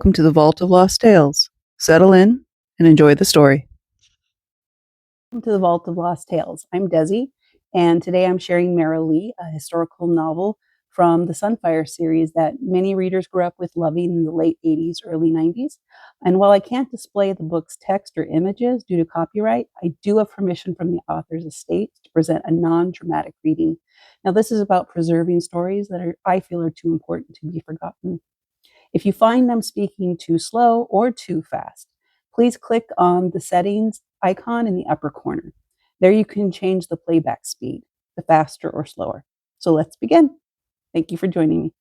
Welcome to the Vault of Lost Tales. Settle in and enjoy the story. Welcome to the Vault of Lost Tales. I'm Desi, and today I'm sharing Marilee, a historical novel from the Sunfire series that many readers grew up with loving in the late 80s, early 90s. And while I can't display the book's text or images due to copyright, I do have permission from the author's estate to present a non-dramatic reading. Now, this is about preserving stories that I feel are too important to be forgotten. If you find them speaking too slow or too fast, please click on the settings icon in the upper corner. There you can change the playback speed, the faster or slower. So let's begin. Thank you for joining me.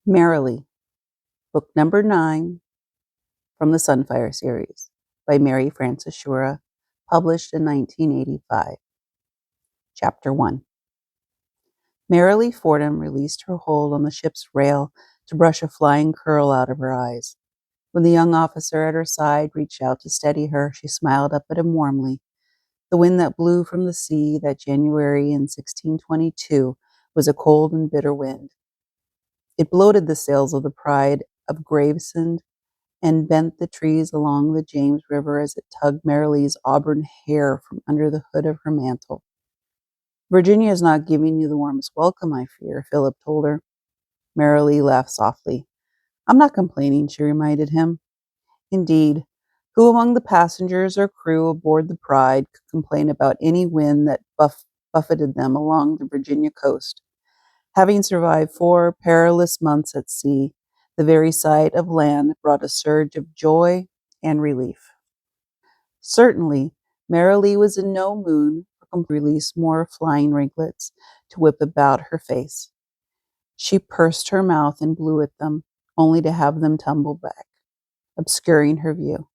Marilee, book number 9 from the Sunfire series by Mary Francis Shura, published in 1985. Chapter 1. Marilee Fordham released her hold on the ship's rail to brush a flying curl out of her eyes. When the young officer at her side reached out to steady her, she smiled up at him warmly. The wind that blew from the sea that January in 1622 was a cold and bitter wind. It bloated the sails of the Pride of Gravesend and bent the trees along the James River as it tugged Marilee's auburn hair from under the hood of her mantle. "Virginia is not giving you the warmest welcome, I fear," Philip told her. Marilee laughed softly. "I'm not complaining," she reminded him. Indeed, who among the passengers or crew aboard the Pride could complain about any wind that buffeted them along the Virginia coast? Having survived 4 perilous months at sea, the very sight of land brought a surge of joy and relief. Certainly, Marilee was in no mood to release more flying ringlets to whip about her face. She pursed her mouth and blew at them, only to have them tumble back, obscuring her view.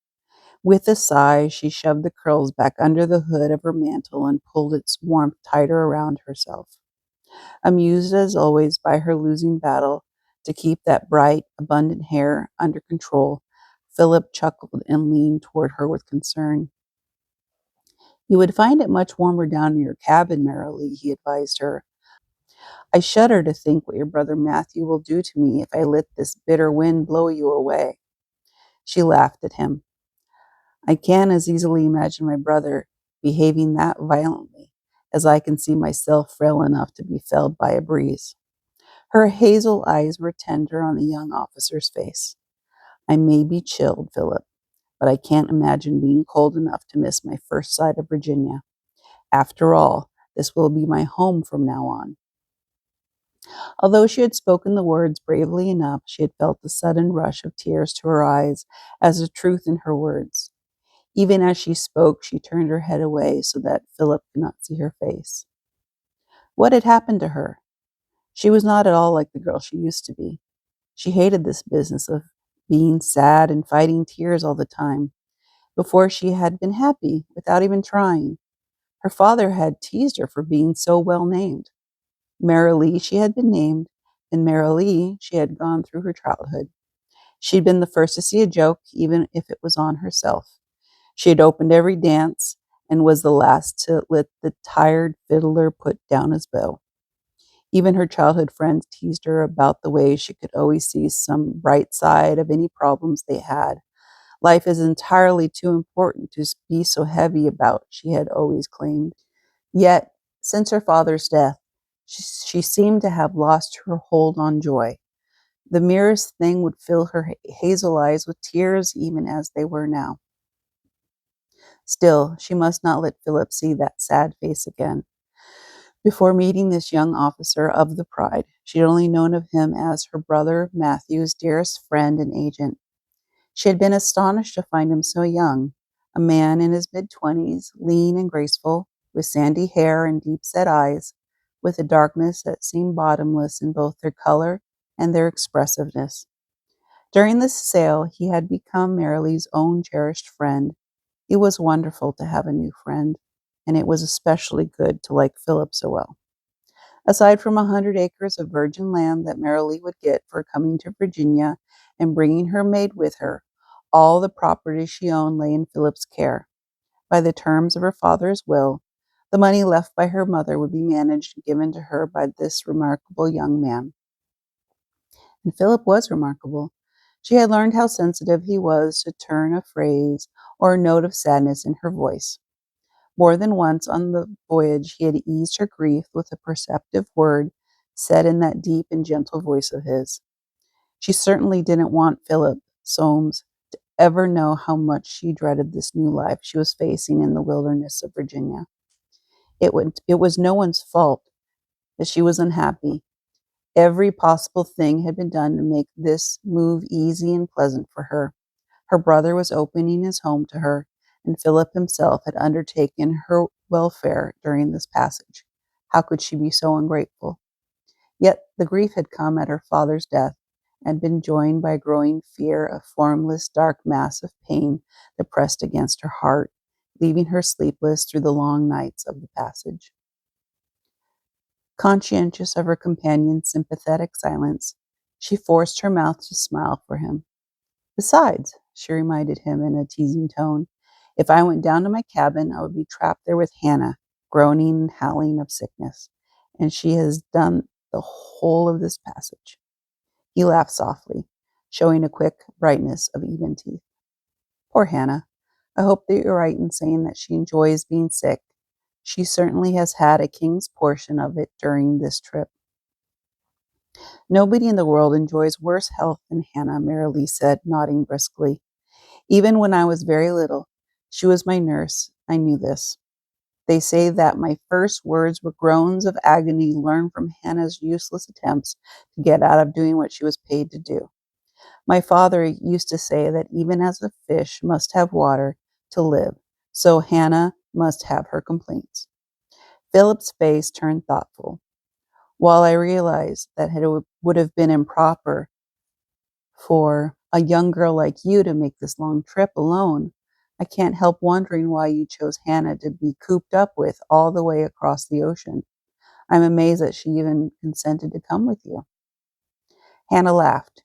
With a sigh, she shoved the curls back under the hood of her mantle and pulled its warmth tighter around herself. Amused as always by her losing battle to keep that bright, abundant hair under control, Philip chuckled and leaned toward her with concern. "You would find it much warmer down in your cabin, Marilee," he advised her. "I shudder to think what your brother Matthew will do to me if I let this bitter wind blow you away." She laughed at him. "I can as easily imagine my brother behaving that violently as I can see myself frail enough to be felled by a breeze." Her hazel eyes were tender on the young officer's face. "I may be chilled, Philip, but I can't imagine being cold enough to miss my first sight of Virginia. After all, this will be my home from now on." Although she had spoken the words bravely enough, she had felt the sudden rush of tears to her eyes as the truth in her words. Even as she spoke, she turned her head away so that Philip could not see her face. What had happened to her? She was not at all like the girl she used to be. She hated this business of being sad and fighting tears all the time. Before, she had been happy without even trying. Her father had teased her for being so well named. Marilee she had been named, and Marilee she had gone through her childhood. She'd been the first to see a joke, even if it was on herself. She had opened every dance and was the last to let the tired fiddler put down his bow. Even her childhood friends teased her about the way she could always see some bright side of any problems they had. Life is entirely too important to be so heavy about, she had always claimed. Yet, since her father's death, she seemed to have lost her hold on joy. The merest thing would fill her hazel eyes with tears, even as they were now. Still, she must not let Philip see that sad face again. Before meeting this young officer of the Pride, she had only known of him as her brother Matthew's dearest friend and agent. She had been astonished to find him so young, a man in his mid-20s, lean and graceful, with sandy hair and deep-set eyes, with a darkness that seemed bottomless in both their color and their expressiveness. During this sail, he had become Marilee's own cherished friend. It was wonderful to have a new friend, and it was especially good to like Philip so well. Aside from 100 acres of virgin land that Marilee would get for coming to Virginia and bringing her maid with her, all the property she owned lay in Philip's care. By the terms of her father's will, the money left by her mother would be managed and given to her by this remarkable young man. And Philip was remarkable. She had learned how sensitive he was to turn a phrase or a note of sadness in her voice. More than once on the voyage, he had eased her grief with a perceptive word said in that deep and gentle voice of his. She certainly didn't want Philip Soames to ever know how much she dreaded this new life she was facing in the wilderness of Virginia. It was no one's fault that she was unhappy. Every possible thing had been done to make this move easy and pleasant for her. Her brother was opening his home to her, and Philip himself had undertaken her welfare during this passage. How could she be so ungrateful? Yet the grief had come at her father's death and been joined by a growing fear, a formless, dark mass of pain that pressed against her heart, leaving her sleepless through the long nights of the passage. Conscientious of her companion's sympathetic silence, she forced her mouth to smile for him. Besides, she reminded him in a teasing tone, if I went down to my cabin, I would be trapped there with Hannah, groaning and howling of sickness. And she has done the whole of this passage. He laughed softly, showing a quick brightness of even teeth. Poor Hannah. I hope that you're right in saying that she enjoys being sick. She certainly has had a king's portion of it during this trip. Nobody in the world enjoys worse health than Hannah, Marilee said, nodding briskly. Even when I was very little, she was my nurse. I knew this. They say that my first words were groans of agony learned from Hannah's useless attempts to get out of doing what she was paid to do. My father used to say that even as a fish must have water to live, so Hannah must have her complaints. Philip's face turned thoughtful. While I realized that it would have been improper for a young girl like you to make this long trip alone, I can't help wondering why you chose Hannah to be cooped up with all the way across the ocean. I'm amazed that she even consented to come with you. Hannah laughed.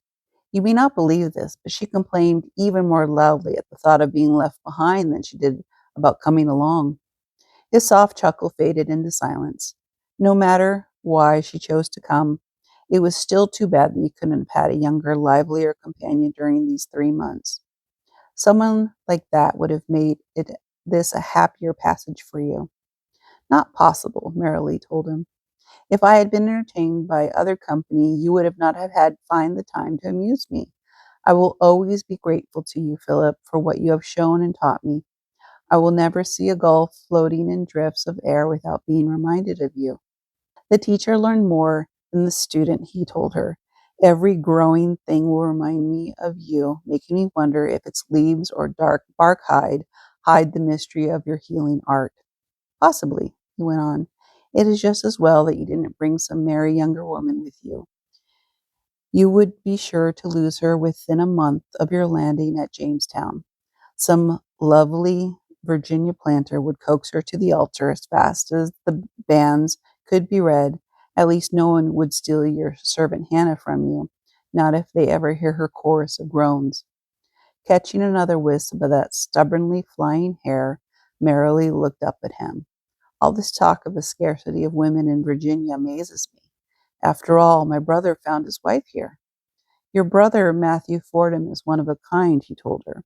You may not believe this, but she complained even more loudly at the thought of being left behind than she did about coming along. His soft chuckle faded into silence. No matter why she chose to come, it was still too bad that you couldn't have had a younger, livelier companion during these 3 months. Someone like that would have made this a happier passage for you. Not possible, Marilee told him. If I had been entertained by other company, you would have not have had find the time to amuse me. I will always be grateful to you, Philip, for what you have shown and taught me. I will never see a gull floating in drifts of air without being reminded of you. The teacher learned more than the student, he told her. Every growing thing will remind me of you, making me wonder if its leaves or dark bark hide the mystery of your healing art. Possibly, he went on. It is just as well that you didn't bring some merry younger woman with you. You would be sure to lose her within a month of your landing at Jamestown. Some lovely Virginia planter would coax her to the altar as fast as the banns could be read. At least no one would steal your servant Hannah from you, not if they ever hear her chorus of groans. Catching another wisp of that stubbornly flying hair, Marilee looked up at him. All this talk of the scarcity of women in Virginia amazes me. After all, my brother found his wife here. Your brother, Matthew Fordham, is one of a kind, he told her,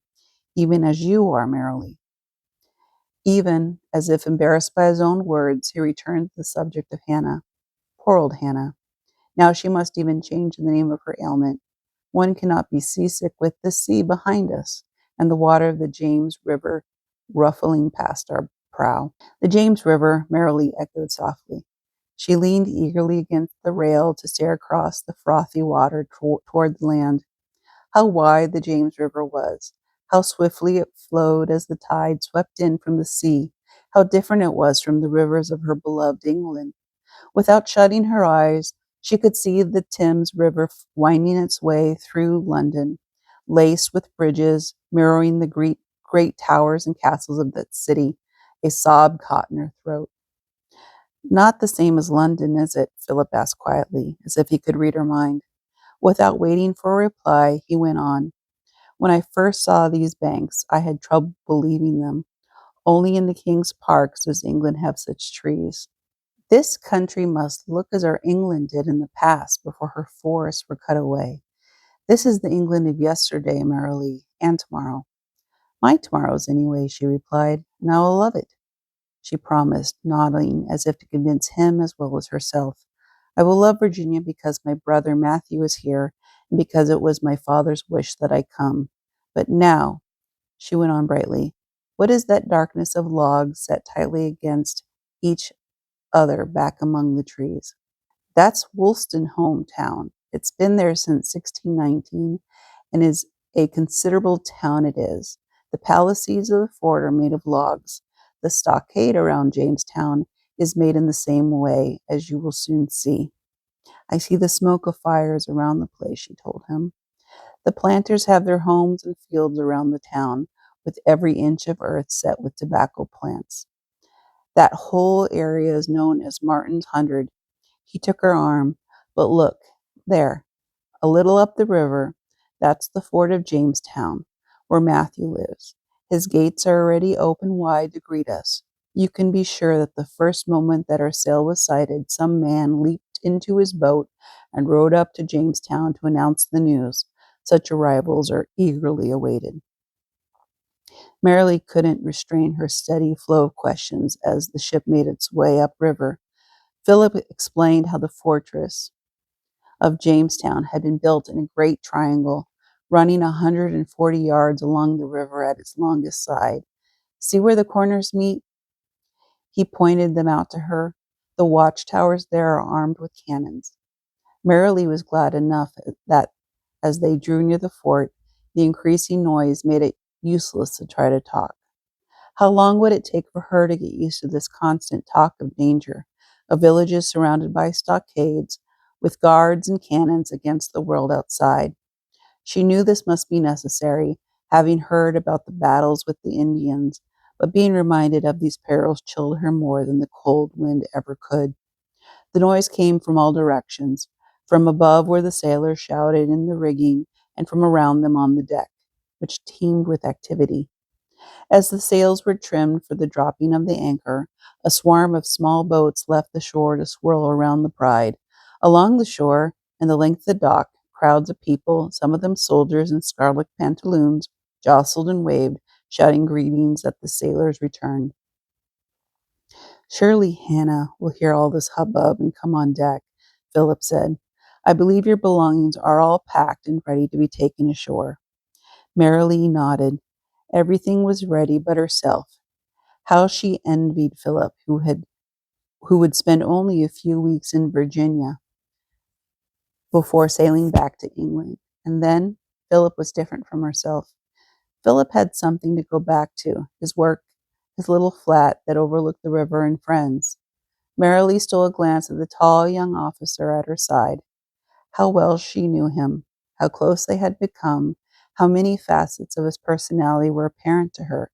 even as you are, Marilee. Even as if embarrassed by his own words, he returned to the subject of Hannah. Poor old Hannah. Now she must even change the name of her ailment. One cannot be seasick with the sea behind us, and the water of the James River ruffling past our prow. The James River, Marilee echoed softly. She leaned eagerly against the rail to stare across the frothy water toward the land. How wide the James River was, how swiftly it flowed as the tide swept in from the sea, how different it was from the rivers of her beloved England. Without shutting her eyes, she could see the Thames River winding its way through London, laced with bridges, mirroring the great towers and castles of that city. A sob caught in her throat. Not the same as London, is it? Philip asked quietly, as if he could read her mind. Without waiting for a reply, he went on. When I first saw these banks, I had trouble believing them. Only in the king's parks does England have such trees. This country must look as our England did in the past before her forests were cut away. This is the England of yesterday, Marilee, and tomorrow. My tomorrows, anyway, she replied, and I will love it. She promised, nodding as if to convince him as well as herself. I will love Virginia because my brother Matthew is here, and because it was my father's wish that I come. But now, she went on brightly, what is that darkness of logs set tightly against each other back among the trees? That's Woolston hometown. It's been there since 1619 and is a considerable town it is. The palisades of the fort are made of logs. The stockade around Jamestown is made in the same way, as you will soon see. I see the smoke of fires around the place, she told him. The planters have their homes and fields around the town, with every inch of earth set with tobacco plants. That whole area is known as Martin's Hundred. He took her arm. But look, there, a little up the river, that's the fort of Jamestown, where Matthew lives. His gates are already open wide to greet us. You can be sure that the first moment that our sail was sighted, some man leaped into his boat and rowed up to Jamestown to announce the news. Such arrivals are eagerly awaited. Marilee couldn't restrain her steady flow of questions as the ship made its way upriver. Philip explained how the fortress of Jamestown had been built in a great triangle, running 140 yards along the river at its longest side. See where the corners meet? He pointed them out to her. The watchtowers there are armed with cannons. Marilee was glad enough that as they drew near the fort, the increasing noise made it useless to try to talk. How long would it take for her to get used to this constant talk of danger, of villages surrounded by stockades, with guards and cannons against the world outside? She knew this must be necessary, having heard about the battles with the Indians, but being reminded of these perils chilled her more than the cold wind ever could. The noise came from all directions, from above where the sailors shouted in the rigging, and from around them on the deck, which teemed with activity. As the sails were trimmed for the dropping of the anchor, a swarm of small boats left the shore to swirl around the Pride. Along the shore and the length of the dock, crowds of people, some of them soldiers in scarlet pantaloons, jostled and waved, shouting greetings at the sailors' return. Surely Hannah will hear all this hubbub and come on deck, Philip said. I believe your belongings are all packed and ready to be taken ashore. Marilee nodded. Everything was ready but herself. How she envied Philip, who would spend only a few weeks in Virginia before sailing back to England. And then Philip was different from herself. Philip had something to go back to, his work, his little flat that overlooked the river and friends. Marilee stole a glance at the tall young officer at her side. How well she knew him, how close they had become, how many facets of his personality were apparent to her.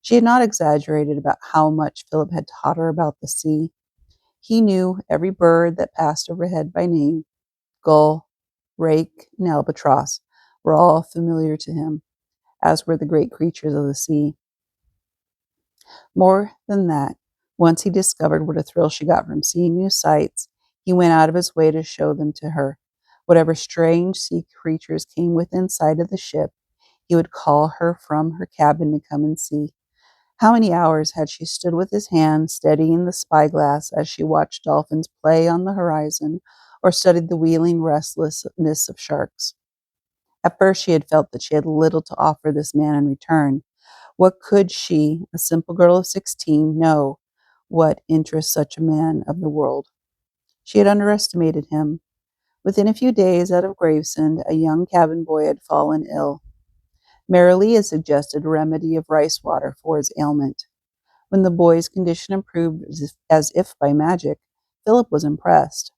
She had not exaggerated about how much Philip had taught her about the sea. He knew every bird that passed overhead by name. Gull, rake, and albatross were all familiar to him, as were the great creatures of the sea. More than that, once he discovered what a thrill she got from seeing new sights, he went out of his way to show them to her. Whatever strange sea creatures came within sight of the ship, he would call her from her cabin to come and see. How many hours had she stood with his hand steadying the spyglass as she watched dolphins play on the horizon or studied the wheeling restlessness of sharks? At first she had felt that she had little to offer this man in return. What could she, a simple girl of 16, know what interests such a man of the world? She had underestimated him. Within a few days out of Gravesend, a young cabin boy had fallen ill. Marilee had suggested a remedy of rice water for his ailment. When the boy's condition improved as if by magic, Philip was impressed.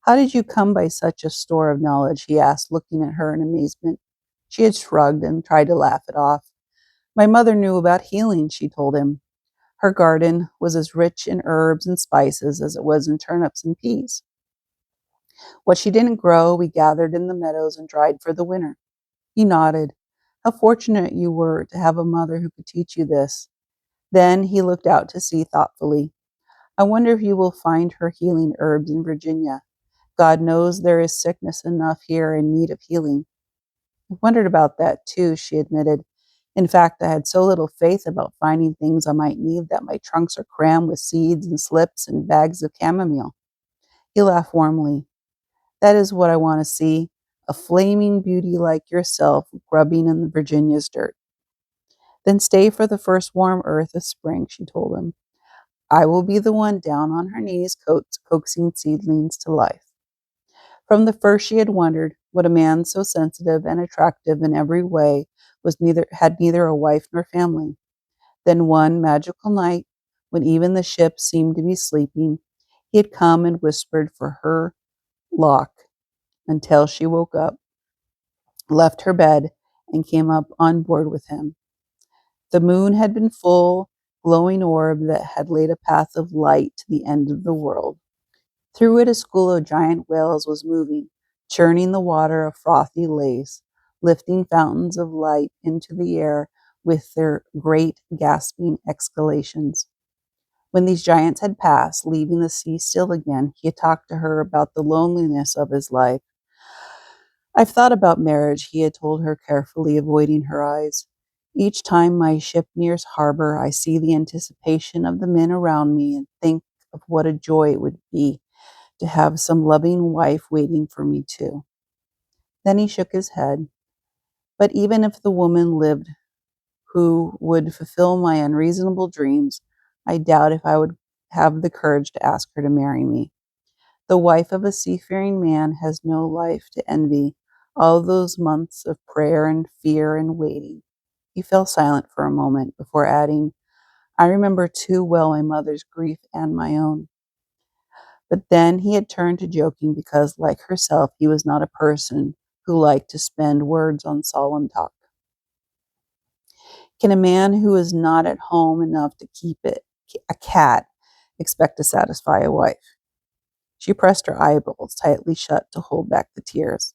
How did you come by such a store of knowledge? He asked, looking at her in amazement. She had shrugged and tried to laugh it off. My mother knew about healing, she told him. Her garden was as rich in herbs and spices as it was in turnips and peas. What she didn't grow, we gathered in the meadows and dried for the winter. He nodded. How fortunate you were to have a mother who could teach you this. Then he looked out to sea thoughtfully. I wonder if you will find her healing herbs in Virginia. God knows there is sickness enough here in need of healing. I wondered about that too, she admitted. In fact, I had so little faith about finding things I might need that my trunks are crammed with seeds and slips and bags of chamomile. He laughed warmly. That is what I want to see, a flaming beauty like yourself grubbing in Virginia's dirt. Then stay for the first warm earth of spring, she told him. I will be the one down on her knees coaxing seedlings to life. From the first she had wondered what a man so sensitive and attractive in every way had neither a wife nor family. Then one magical night, when even the ship seemed to be sleeping, he had come and whispered for her lock until she woke up, left her bed, and came up on board with him. The moon had been full, glowing orb that had laid a path of light to the end of the world. Through it a school of giant whales was moving, churning the water of frothy lace, lifting fountains of light into the air with their great gasping exhalations. When these giants had passed, leaving the sea still again, he had talked to her about the loneliness of his life. I've thought about marriage, he had told her, carefully avoiding her eyes. Each time my ship nears harbor, I see the anticipation of the men around me and think of what a joy it would be to have some loving wife waiting for me too. Then he shook his head. But even if the woman lived who would fulfill my unreasonable dreams, I doubt if I would have the courage to ask her to marry me. The wife of a seafaring man has no life to envy all those months of prayer and fear and waiting. He fell silent for a moment before adding, I remember too well my mother's grief and my own. But then he had turned to joking because, like herself, he was not a person who liked to spend words on solemn talk. Can a man who is not at home enough to keep a cat expect to satisfy a wife? She pressed her eyeballs tightly shut to hold back the tears.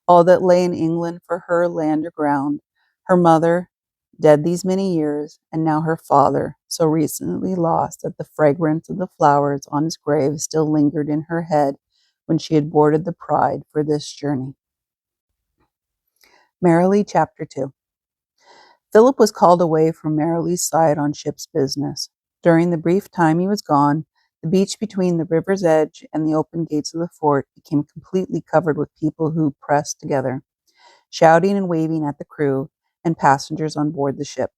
All that lay in England for her lay underground. Her mother, dead these many years, and now her father, so recently lost that the fragrance of the flowers on his grave still lingered in her head when she had boarded the Pride for this journey. Marilee, Chapter 2. Philip was called away from Marilee's side on ship's business. During the brief time he was gone, the beach between the river's edge and the open gates of the fort became completely covered with people who pressed together, shouting and waving at the crew and passengers on board the ship.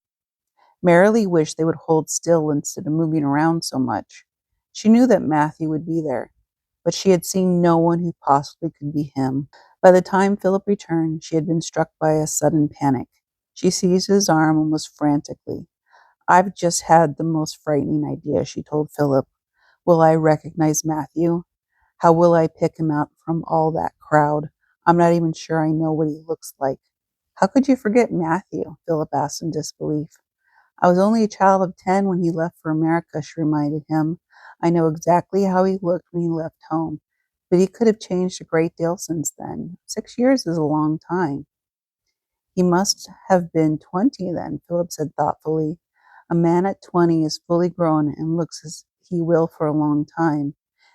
Marilee wished they would hold still instead of moving around so much. She knew that Matthew would be there, but she had seen no one who possibly could be him. By the time Philip returned, she had been struck by a sudden panic. She seized his arm almost frantically. I've just had the most frightening idea, she told Philip. Will I recognize Matthew? How will I pick him out from all that crowd? I'm not even sure I know what he looks like. How could you forget Matthew? Philip asked in disbelief. I was only a child of 10 when he left for America, she reminded him. I know exactly how he looked when he left home, but he could have changed a great deal since then. 6 years is a long time. He must have been 20 then, Philip said thoughtfully. A man at 20 is fully grown and looks as he will for a long time.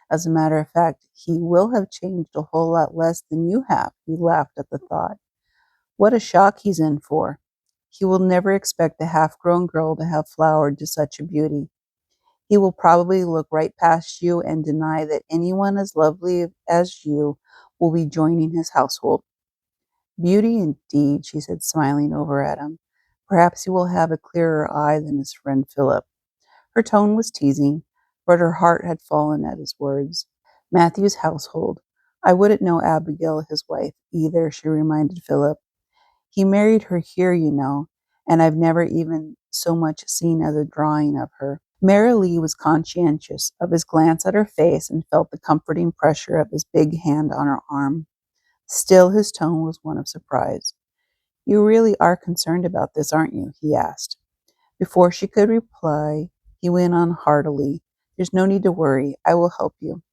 As a matter of fact, he will have changed a whole lot less than you have. He laughed at the thought. What a shock he's in for. He will never expect a half-grown girl to have flowered to such a beauty. He will probably look right past you and deny that anyone as lovely as you will be joining his household. Beauty indeed, she said, smiling over at him. Perhaps he will have a clearer eye than his friend Philip. Her tone was teasing, but her heart had fallen at his words. Matthew's household. I wouldn't know Abigail, his wife, either, she reminded Philip. He married her here, you know, and I've never even so much seen as a drawing of her. Marilee was conscientious of his glance at her face and felt the comforting pressure of his big hand on her arm. Still, his tone was one of surprise. You really are concerned about this, aren't you? He asked. Before she could reply, he went on heartily. There's no need to worry. I will help you.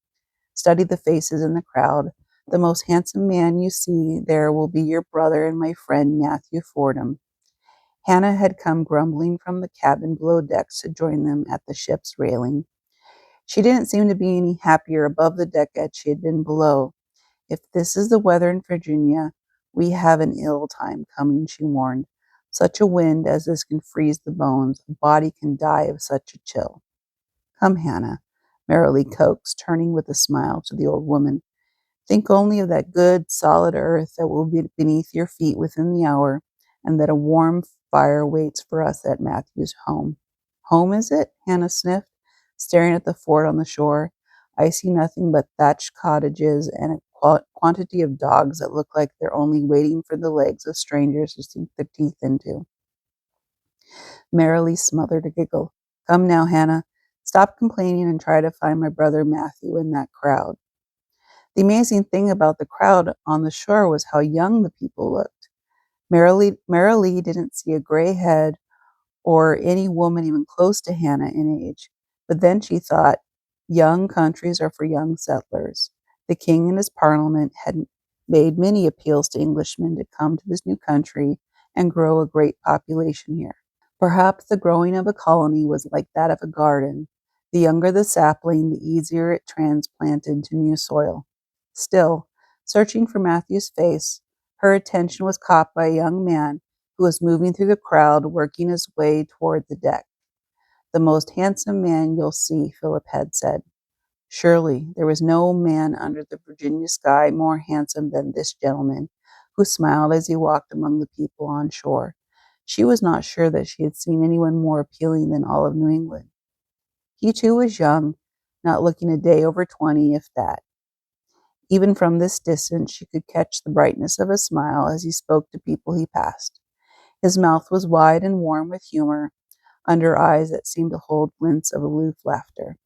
Study the faces in the crowd. The most handsome man you see there will be your brother and my friend Matthew Fordham. Hannah had come grumbling from the cabin below decks to join them at the ship's railing. She didn't seem to be any happier above the deck as she had been below. "If this is the weather in Virginia, we have an ill time coming," she warned. "Such a wind as this can freeze the bones. A body can die of such a chill." "Come, Hannah," Marilee coaxed, turning with a smile to the old woman. "Think only of that good, solid earth that will be beneath your feet within the hour, and that a warm fire waits for us at Matthew's home." "Home, is it?" Hannah sniffed, staring at the fort on the shore. "I see nothing but thatched cottages and a quantity of dogs that look like they're only waiting for the legs of strangers to sink their teeth into." Marilee smothered a giggle. "Come now, Hannah. Stop complaining and try to find my brother Matthew in that crowd." The amazing thing about the crowd on the shore was how young the people looked. Marilee didn't see a gray head or any woman even close to Hannah in age. But then she thought, young countries are for young settlers. The king and his parliament had made many appeals to Englishmen to come to this new country and grow a great population here. Perhaps the growing of a colony was like that of a garden. The younger the sapling, the easier it transplanted to new soil. Still, searching for Matthew's face, her attention was caught by a young man who was moving through the crowd, working his way toward the deck. "The most handsome man you'll see," Philip had said. Surely there was no man under the Virginia sky more handsome than this gentleman, who smiled as he walked among the people on shore. She was not sure that she had seen anyone more appealing than all of New England. He too was young, not looking a day over 20, if that. Even from this distance she could catch the brightness of a smile as he spoke to people he passed. His mouth was wide and warm with humor, under eyes that seemed to hold glints of aloof laughter.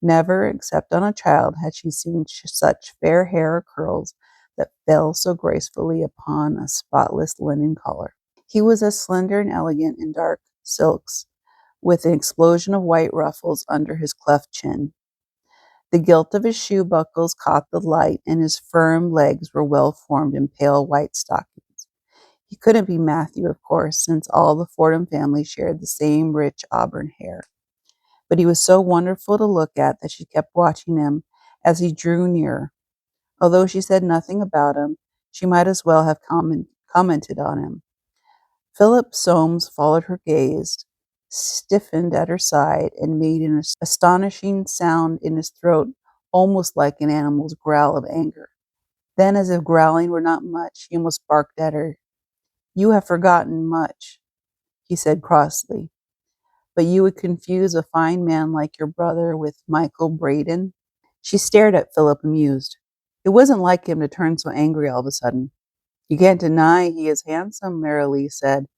Never, except on a child, had she seen such fair hair or curls that fell so gracefully upon a spotless linen collar. He was as slender and elegant in dark silks, with an explosion of white ruffles under his cleft chin. The gilt of his shoe buckles caught the light, and his firm legs were well formed in pale white stockings. He couldn't be Matthew, of course, since all the Fordham family shared the same rich auburn hair. But he was so wonderful to look at that she kept watching him as he drew nearer. Although she said nothing about him, she might as well have commented on him. Philip Soames followed her gaze, stiffened at her side, and made an astonishing sound in his throat, almost like an animal's growl of anger. Then, as if growling were not much, he almost barked at her. "You have forgotten much," he said crossly. "But you would confuse a fine man like your brother with Michael Braden?" She stared at Philip, amused. It wasn't like him to turn so angry all of a sudden. "You can't deny he is handsome," Marilee said,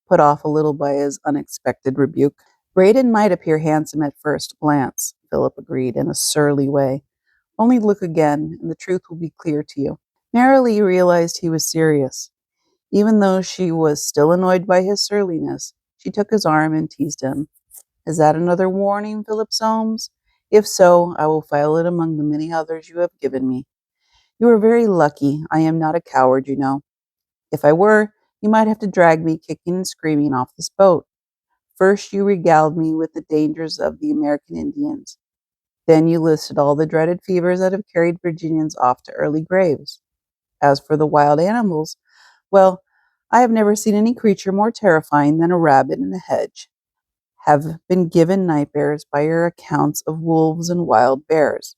put off a little by his unexpected rebuke. "Braden might appear handsome at first glance," Philip agreed in a surly way. "Only look again, and the truth will be clear to you." Marilee realized he was serious. Even though she was still annoyed by his surliness, she took his arm and teased him. "Is that another warning, Philip Soames? If so, I will file it among the many others you have given me. You are very lucky. I am not a coward, you know. If I were, you might have to drag me kicking and screaming off this boat. First you regaled me with the dangers of the American Indians. Then you listed all the dreaded fevers that have carried Virginians off to early graves. As for the wild animals, well, I have never seen any creature more terrifying than a rabbit in a hedge. Have been given nightmares by your accounts of wolves and wild bears.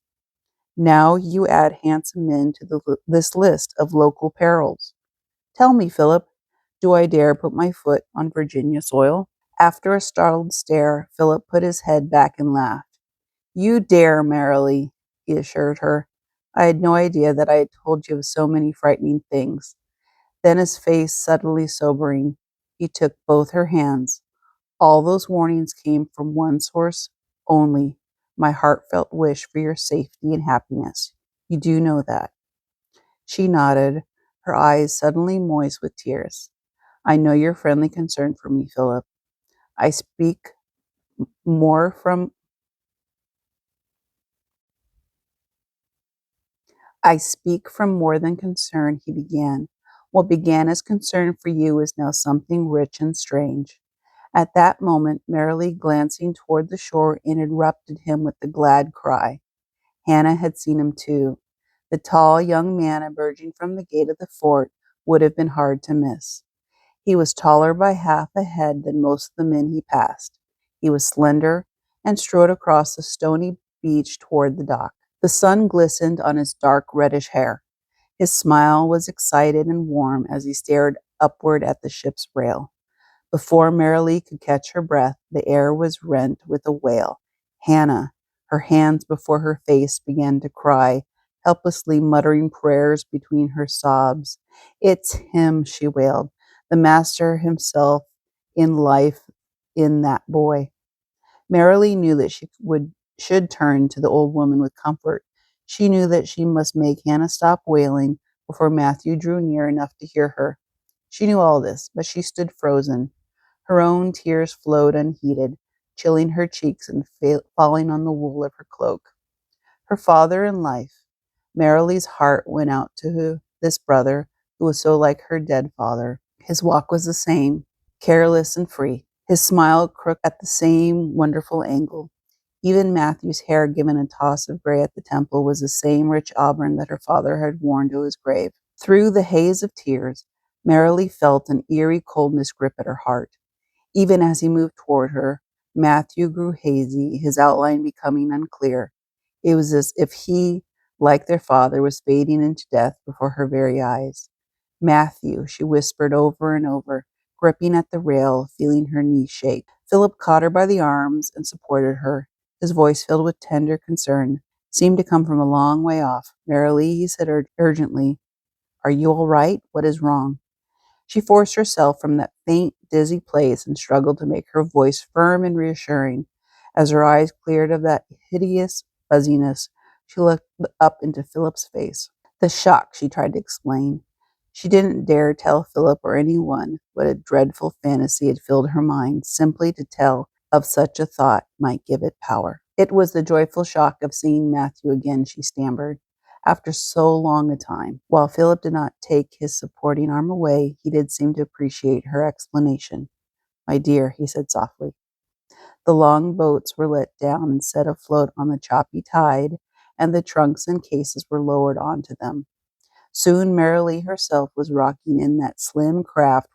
Now you add handsome men to this list of local perils. Tell me, Philip, do I dare put my foot on Virginia soil?" After a startled stare, Philip put his head back and laughed. "You dare, Marilee," he assured her. "I had no idea that I had told you of so many frightening things." Then, his face suddenly sobering, he took both her hands. "All those warnings came from one source only, my heartfelt wish for your safety and happiness. You do know that." She nodded, her eyes suddenly moist with tears. "I know your friendly concern for me, Philip. I speak more from I speak from more than concern," he began. "What began as concern for you is now something rich and strange. At that moment, Marilee, glancing toward the shore, interrupted him with the glad cry. Hannah had seen him too. The tall young man emerging from the gate of the fort would have been hard to miss. He was taller by half a head than most of the men he passed. He was slender and strode across the stony beach toward the dock. The sun glistened on his dark reddish hair. His smile was excited and warm as he stared upward at the ship's rail. Before Marilee could catch her breath, the air was rent with a wail. Hannah, her hands before her face, began to cry, helplessly muttering prayers between her sobs. "It's him," she wailed, "the master himself in life in that boy." Marilee knew that should turn to the old woman with comfort. She knew that she must make Hannah stop wailing before Matthew drew near enough to hear her. She knew all this, but she stood frozen. Her own tears flowed unheeded, chilling her cheeks and falling on the wool of her cloak. Her father in life. Marilee's heart went out to this brother who was so like her dead father. His walk was the same, careless and free. His smile crooked at the same wonderful angle. Even Matthew's hair, given a toss of gray at the temple, was the same rich auburn that her father had worn to his grave. Through the haze of tears, Marilee felt an eerie coldness grip at her heart. Even as he moved toward her, Matthew grew hazy, his outline becoming unclear. It was as if he, like their father, was fading into death before her very eyes. "Matthew," she whispered over and over, gripping at the rail, feeling her knees shake. Philip caught her by the arms and supported her. His voice, filled with tender concern, seemed to come from a long way off. "Marilee," he said urgently, "are you all right? What is wrong?" She forced herself from that faint, dizzy place and struggled to make her voice firm and reassuring. As her eyes cleared of that hideous fuzziness, she looked up into Philip's face. The shock, she tried to explain. She didn't dare tell Philip or anyone what a dreadful fantasy had filled her mind. Simply to tell of such a thought might give it power. "It was the joyful shock of seeing Matthew again," she stammered, "after so long a time." While Philip did not take his supporting arm away, he did seem to appreciate her explanation. "My dear," he said softly. The long boats were let down and set afloat on the choppy tide, and the trunks and cases were lowered onto them. Soon Marilee herself was rocking in that slim craft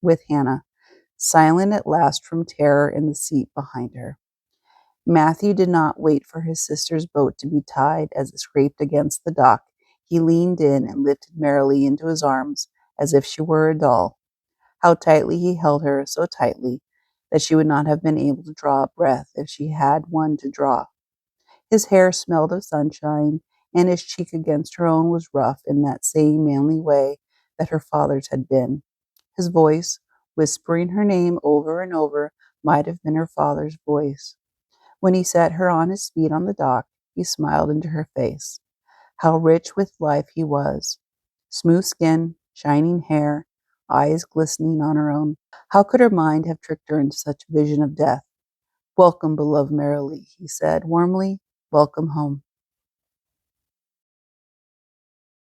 with Hannah, silent at last from terror in the seat behind her. Matthew did not wait for his sister's boat to be tied as it scraped against the dock. He leaned in and lifted Marilee into his arms as if she were a doll. How tightly he held her, so tightly that she would not have been able to draw a breath if she had one to draw. His hair smelled of sunshine, and his cheek against her own was rough in that same manly way that her father's had been. His voice, whispering her name over and over, might have been her father's voice. When he set her on his feet on the dock, he smiled into her face. How rich with life he was. Smooth skin, shining hair, eyes glistening on her own. How could her mind have tricked her into such a vision of death? "Welcome, beloved Marilee," he said warmly. "Welcome home."